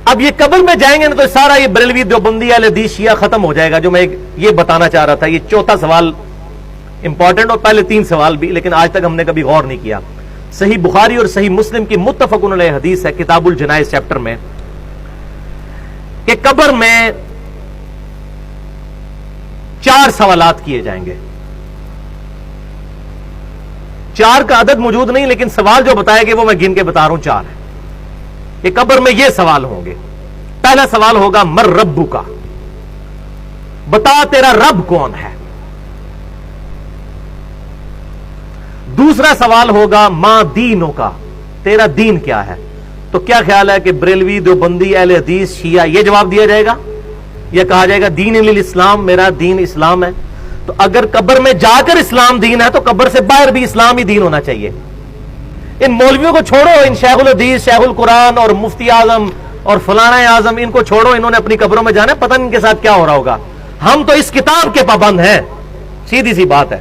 اب یہ قبر میں جائیں گے نا تو سارا یہ بریلوی دیوبندی اہل حدیث شیعہ ختم ہو جائے گا، جو میں یہ بتانا چاہ رہا تھا۔ یہ چوتھا سوال امپورٹنٹ، اور پہلے 3 سوال بھی، لیکن آج تک ہم نے کبھی غور نہیں کیا۔ صحیح بخاری اور صحیح مسلم کی متفق علیہ حدیث ہے کتاب الجنائز چیپٹر میں کہ قبر میں 4 سوالات کیے جائیں گے۔ 4 کا عدد موجود نہیں، لیکن سوال جو بتائے گے وہ میں گن کے بتا رہا ہوں 4 ہے کہ قبر میں یہ سوال ہوں گے۔ پہلا سوال ہوگا مر ربو کا، بتا تیرا رب کون ہے۔ دوسرا سوال ہوگا ماں دینوں کا، تیرا دین کیا ہے۔ تو کیا خیال ہے کہ بریلوی دیوبندی اہل حدیث شیعہ یہ جواب دیا جائے گا یا کہا جائے گا دین الاسلام، میرا دین اسلام ہے؟ تو اگر قبر میں جا کر اسلام دین ہے تو قبر سے باہر بھی اسلام ہی دین ہونا چاہیے۔ ان مولویوں کو چھوڑو، ان شیخ الحدیث، شیخ القرآن اور مفتی اعظم اور فلانا اعظم، ان کو چھوڑو، انہوں نے اپنی قبروں میں جانا ہے، پتہ نہیں ان کے ساتھ کیا ہو رہا ہوگا۔ ہم تو اس کتاب کے پابند ہیں، سیدھی سی بات ہے۔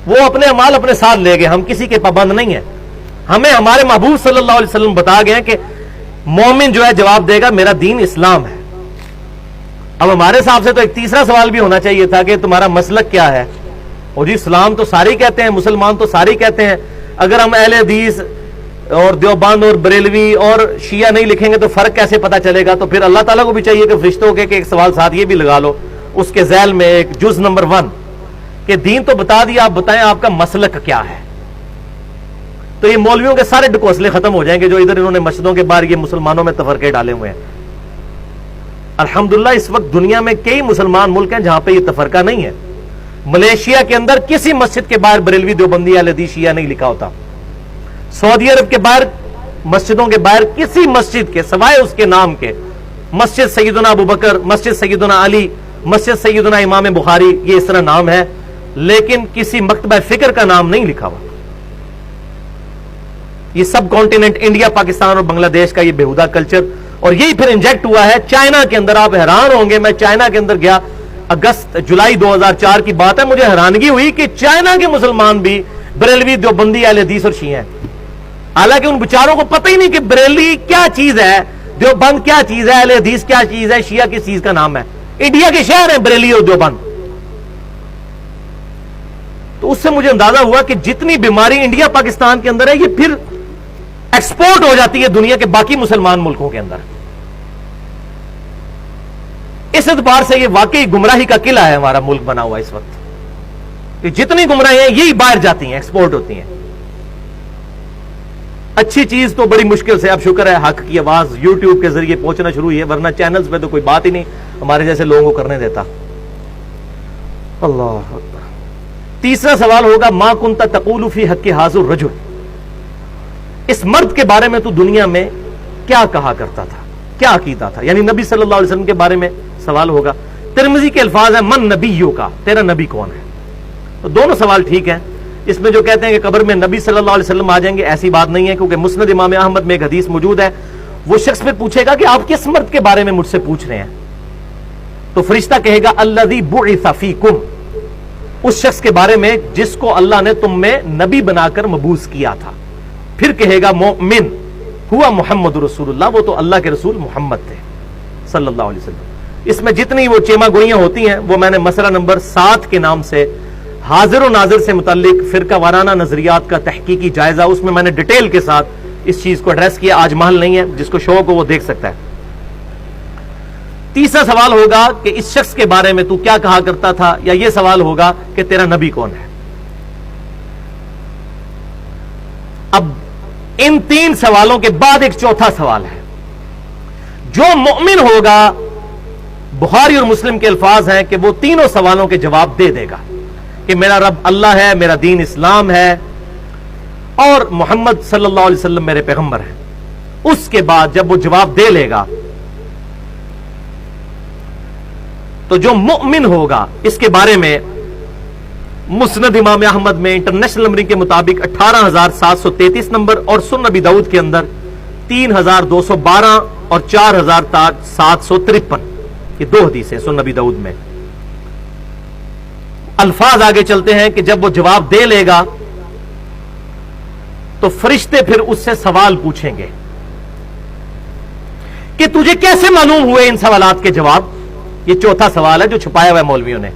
وہ اپنے اعمال اپنے ساتھ لے گئے، ہم کسی کے پابند نہیں ہیں۔ ہمیں ہمارے محبوب صلی اللہ علیہ وسلم بتا گئے کہ مومن جو ہے جواب دے گا میرا دین اسلام ہے۔ اب ہمارے حساب سے تو ایک تیسرا سوال بھی ہونا چاہیے تھا کہ تمہارا مسلک کیا ہے۔ اور جی اسلام تو سارے کہتے ہیں، مسلمان تو سارے کہتے ہیں، اگر ہم اہل حدیث اور دیوبند اور بریلوی اور شیعہ نہیں لکھیں گے تو فرق کیسے پتا چلے گا؟ تو پھر اللہ تعالیٰ کو بھی چاہیے کہ فرشتوں کے ایک سوال ساتھ یہ بھی لگا لو اس کے ذیل میں، ایک جز نمبر 1 کہ دین تو بتا دیا، آپ بتائیں آپ کا مسلک کیا ہے۔ تو یہ مولویوں کے سارے ڈکوسلے ختم ہو جائیں گے جو ادھر انہوں نے مسجدوں کے باہر یہ مسلمانوں میں تفرقے ڈالے ہوئے ہیں۔ الحمدللہ اس وقت دنیا میں کئی مسلمان ملک ہیں جہاں پہ یہ تفرقہ نہیں ہے۔ ملیشیا کے اندر کسی مسجد کے باہر بریلوی دیوبندی اہل حدیث شیعہ نہیں لکھا ہوتا۔ سعودی عرب کے باہر مسجدوں کے باہر کسی مسجد کے سوائے اس کے نام کے، مسجد سیدنا ابوبکر، مسجد سیدنا علی، مسجد سیدنا امام بخاری، یہ اس طرح نام ہے، لیکن کسی مکتبہ فکر کا نام نہیں لکھا ہوا۔ یہ سب کانٹیننٹ انڈیا، پاکستان اور بنگلہ دیش کا یہ بےہودہ کلچر، اور یہی پھر انجیکٹ ہوا ہے چائنا کے اندر۔ آپ حیران ہوں گے، میں چائنا کے اندر گیا، جولائی 2004 کی بات ہے، مجھے حیرانگی ہوئی کہ چائنا کے مسلمان بھی بریلوی دیوبندی اہل حدیث اور شیعہ ہیں۔ حالانکہ ان بیچاروں کو پتہ ہی نہیں کہ بریلوی کیا چیز ہے، دیوبند کیا چیز ہے، اہل حدیث کیا چیز ہے، شیعہ کس چیز کا نام ہے۔ انڈیا کے شہر ہیں بریلی اور دیوبند۔ تو اس سے مجھے اندازہ ہوا کہ جتنی بیماری انڈیا پاکستان کے اندر ہے یہ پھر ایکسپورٹ ہو جاتی ہے دنیا کے باقی مسلمان ملکوں کے اندر۔ اس اعتبار سے یہ واقعی گمراہی کا قلعہ ہے ہمارا ملک بنا ہوا اس وقت، کہ جتنی گمراہی ہیں یہی باہر جاتی ہیں، ایکسپورٹ ہوتی ہیں۔ اچھی چیز تو بڑی مشکل سے، اب شکر ہے حق کی آواز یوٹیوب کے ذریعے پہنچنا شروع ہوئی ہے، ورنہ چینلز پہ تو کوئی بات ہی نہیں ہمارے جیسے لوگوں کو کرنے دیتا۔ اللہ اکبر۔ تیسرا سوال ہوگا ما کنت تقول فی حق ھذا الرجل، اس مرد کے بارے میں تو دنیا میں کیا کہا کرتا تھا، کیا عقیدہ تھا، یعنی نبی صلی اللہ علیہ وسلم کے بارے میں سوال ہوگا۔ ترمذی کے الفاظ ہیں من نبیوں کا، تیرا نبی کون ہے؟ تو دونوں سوال ٹھیک ہیں۔ اس میں جو کہتے ہیں کہ قبر میں نبی صلی اللہ علیہ وسلم آ جائیں گے، ایسی بات نہیں ہے، کیونکہ مسند امام احمد میں ایک حدیث موجود ہے، وہ شخص پھر پوچھے گا کہ آپ کس مرد کے بارے میں مجھ سے پوچھ رہے ہیں؟ تو فرشتہ کہے گا الذی بعث فیکم، اس شخص کے بارے میں جس کو اللہ نے تم میں نبی بنا کر مبعوث کیا تھا۔ پھر کہے گا مومن ہوا محمد رسول اللہ، وہ تو اللہ کے رسول محمد تھے صلی اللہ علیہ وسلم۔ اس میں جتنی وہ چیما گوئیاں ہوتی ہیں وہ میں نے مسئلہ نمبر 7 کے نام سے حاضر و ناظر سے متعلق فرقہ وارانہ نظریات کا تحقیقی جائزہ، اس میں نے ڈیٹیل کے ساتھ اس چیز کو ایڈریس کیا، آج محل نہیں ہے، جس کو شوق ہو وہ دیکھ سکتا ہے۔ تیسرا سوال ہوگا کہ اس شخص کے بارے میں تو کیا کہا کرتا تھا، یا یہ سوال ہوگا کہ تیرا نبی کون ہے۔ اب ان 3 سوالوں کے بعد ایک چوتھا سوال ہے۔ جو مؤمن ہوگا، بخاری اور مسلم کے الفاظ ہیں کہ وہ تینوں سوالوں کے جواب دے دے گا کہ میرا رب اللہ ہے، میرا دین اسلام ہے، اور محمد صلی اللہ علیہ وسلم میرے پیغمبر ہیں۔ اس کے بعد جب وہ جواب دے لے گا تو جو مؤمن ہوگا، اس کے بارے میں مسند امام احمد میں انٹرنیشنل نمبرنگ کے مطابق 18,733 نمبر، اور سنن نبی داؤد کے اندر 3,212 اور 4,753، یہ 2 حدیثیں سنن نبی داؤد میں۔ الفاظ آگے چلتے ہیں کہ جب وہ جواب دے لے گا تو فرشتے پھر اس سے سوال پوچھیں گے کہ تجھے کیسے معلوم ہوئے ان سوالات کے جواب؟ یہ چوتھا سوال ہے جو چھپایا ہوا ہے مولویوں نے،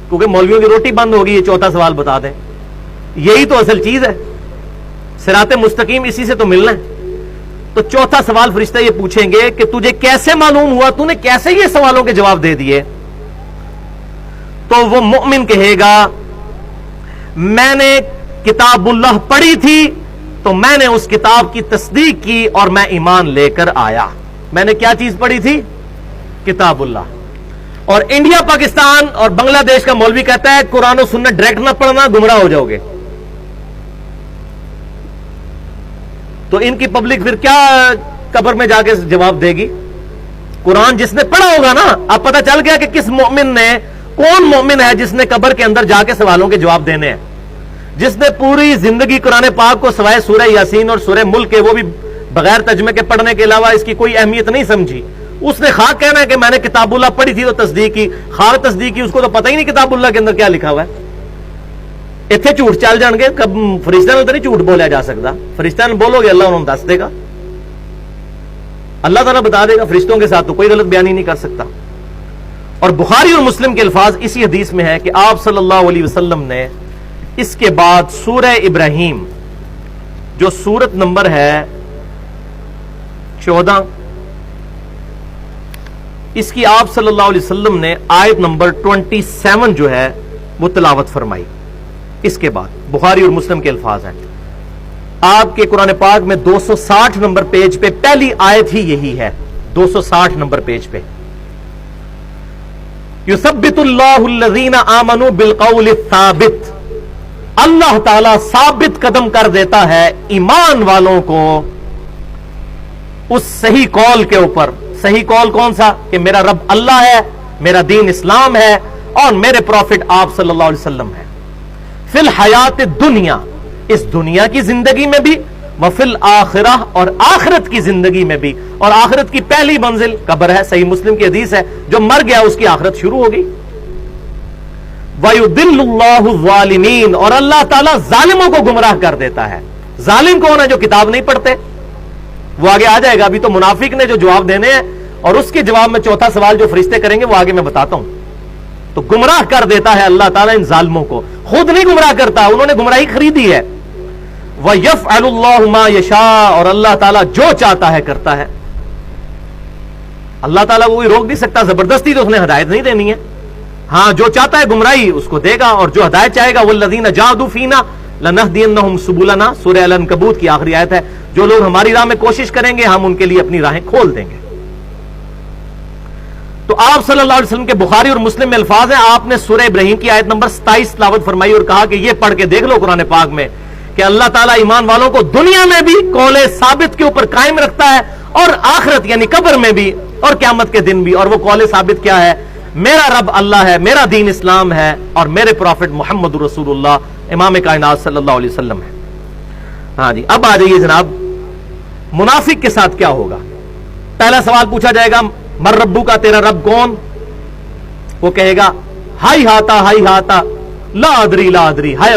کیونکہ مولویوں کی روٹی بند ہوگی، یہ چوتھا سوال بتا دیں، یہی تو اصل چیز ہے، صراط مستقیم اسی سے تو ملنا ہے۔ تو چوتھا سوال فرشتہ یہ پوچھیں گے کہ تجھے کیسے معلوم ہوا، تو نے کیسے یہ سوالوں کے جواب دے دیے؟ تو وہ مومن کہے گا میں نے کتاب اللہ پڑھی تھی تو میں نے اس کتاب کی تصدیق کی اور میں ایمان لے کر آیا۔ میں نے کیا چیز پڑھی تھی؟ کتاب اللہ۔ اور انڈیا، پاکستان اور بنگلہ دیش کا مولوی کہتا ہے قرآن و سنت ڈائریکٹ نہ پڑھنا، گمراہ ہو جاؤ گے۔ تو ان کی پبلک پھر کیا قبر میں جا کے جواب دے گی؟ قرآن جس نے پڑھا ہوگا نا، اب پتہ چل گیا کہ کس مومن نے، کون مومن ہے جس نے قبر کے اندر جا کے سوالوں کے جواب دینے ہیں، جس نے پوری زندگی قرآن پاک کو سوائے سورہ یاسین اور سورہ ملک کے، وہ بھی بغیر ترجمے کے پڑھنے کے علاوہ اس کی کوئی اہمیت نہیں سمجھی۔ اس نے خاک کہنا ہے کہ میں نے کتاب اللہ پڑھی تھی تو تصدیق کی، خاک تصدیق کی، اس کو تو پتہ ہی نہیں کتاب اللہ کے اندر کیا لکھا ہوا ہے۔ اتنے جھوٹ چل جان گے، کب فرشتہ نے تو نہیں جھوٹ بولیا جا سکتا، فرشتہ نے بولو گے اللہ انہوں دس دے گا، اللہ تعالیٰ بتا دے گا، فرشتوں کے ساتھ تو کوئی غلط بیانی نہیں کر سکتا۔ اور بخاری اور مسلم کے الفاظ اسی حدیث میں ہے کہ آپ صلی اللہ علیہ وسلم نے اس کے بعد سورہ ابراہیم جو سورت نمبر ہے 14، اس کی آپ صلی اللہ علیہ وسلم نے آیت نمبر 27 جو ہے وہ تلاوت فرمائی۔ اس کے بعد بخاری اور مسلم کے الفاظ ہیں، آپ کے قرآن پاک میں 260 نمبر پیج پہ پہلی آیت ہی یہی ہے، 260 نمبر پیج پہ، یثبت اللہ الذین آمنوا بالقول الثابت، اللہ تعالی ثابت قدم کر دیتا ہے ایمان والوں کو اس صحیح قول کے اوپر۔ صحیح قول کون سا؟ کہ میرا رب اللہ ہے، میرا دین اسلام ہے، اور میرے پروفٹ آپ صلی اللہ علیہ وسلم ہے، فی الحیات دنیا، اس دنیا کی زندگی میں بھی، وفی الآخرہ، اور آخرت کی زندگی میں بھی، اور آخرت کی پہلی منزل قبر ہے، صحیح مسلم کی حدیث ہے، جو مر گیا اس کی آخرت شروع ہو گئی۔ وَيُضِلُّ اللَّهُ الظَّالِمِينَ، اور اللہ تعالیٰ ظالموں کو گمراہ کر دیتا ہے۔ ظالم کون ہے؟ جو کتاب نہیں پڑھتے، وہ آگے آ جائے گا، ابھی تو منافق نے جو جواب دینے ہیں، اور اس کے جواب میں چوتھا سوال جو فرشتے کریں گے وہ آگے میں بتاتا ہوں۔ تو گمراہ کر دیتا ہے اللہ تعالیٰ ان ظالموں کو، خود نہیں گمراہ کرتا، انہوں نے گمراہی خریدی ہے۔ وَيَفْعَلُ اللَّهُ مَا يَشَاءُ، اور اللہ تعالیٰ جو چاہتا ہے کرتا ہے۔ اللہ تعالیٰ کو کوئی روک نہیں سکتا، زبردستی تو اس نے ہدایت نہیں دینی ہے، ہاں جو چاہتا ہے گمراہی اس کو دے گا، اور جو ہدایت چاہے گا وَالَّذِينَ جَاهَدُوا فِينَا لَنَهْدِيَنَّهُمْ سُبُلَنَا، سورہ العنکبوت کی آخری آیت ہے، جو لوگ ہماری راہ میں کوشش کریں گے ہم ان کے لیے اپنی راہیں کھول دیں گے۔ تو آپ صلی اللہ علیہ وسلم کے بخاری اور مسلم میں الفاظ ہیں، آپ نے سورہ ابراہیم کی آیت نمبر 27 تلاوت فرمائی اور کہا کہ یہ پڑھ کے دیکھ لو قرآن پاک میں کہ اللہ تعالیٰ ایمان والوں کو دنیا میں بھی قول ثابت کے اوپر قائم رکھتا ہے، اور آخرت یعنی قبر میں بھی، اور قیامت کے دن بھی۔ اور وہ قول ثابت کیا ہے؟ میرا رب اللہ ہے، میرا دین اسلام ہے، اور میرے پروفٹ محمد رسول اللہ امام کائنات صلی اللہ علیہ وسلم ہے۔ ہاں جی، اب آ جائیے جناب، منافق کے ساتھ کیا ہوگا؟ پہلا سوال پوچھا جائے گا مر ربو کا، تیرا رب کون؟ وہ کہے گا ہائی ہاتا لا ادری، ہائے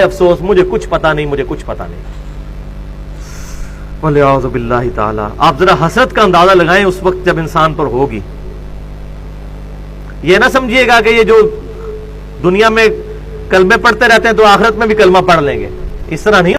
افسوس، مجھے کچھ پتا نہیں، مجھے کچھ پتا نہیں۔ والعیاذ باللہ تعالی۔ آپ ذرا حسرت کا اندازہ لگائیں اس وقت جب انسان پر ہوگی۔ یہ نہ سمجھیے گا کہ یہ جو دنیا میں کلمے پڑھتے رہتے ہیں تو آخرت میں بھی کلمہ پڑھ لیں گے، اس طرح نہیں۔